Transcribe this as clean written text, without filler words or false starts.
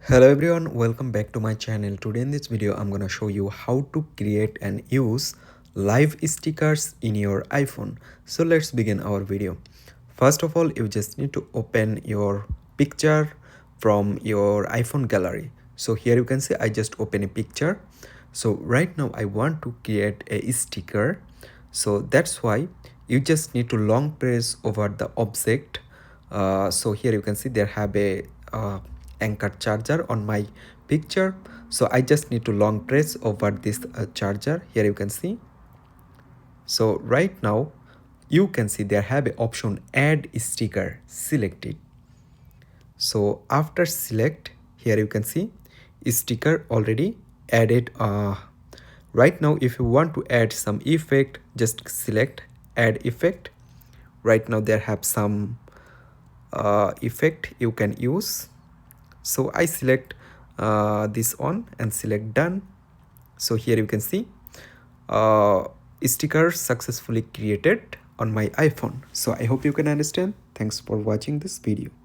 Hello everyone, welcome back to my channel. Today in this video I'm gonna show you how to create and use live stickers in your iPhone. So let's begin our video. First of all, you just need to open your picture from your iPhone gallery. So here you can see I just open a picture. So right now I want to create a sticker. So that's why you just need to long press over the object. So here you can see there have a anchor charger on my picture. So I just need to long press over this charger. Here you can see. So right now you can see there have a option add sticker. Select it. So after select, here you can see sticker already added. Right now if you want to add some effect, just select add effect. Right now there have some effect you can use. So I select this on and select done. So here you can see uh, sticker successfully created on my iPhone. So I hope you can understand. Thanks for watching this video.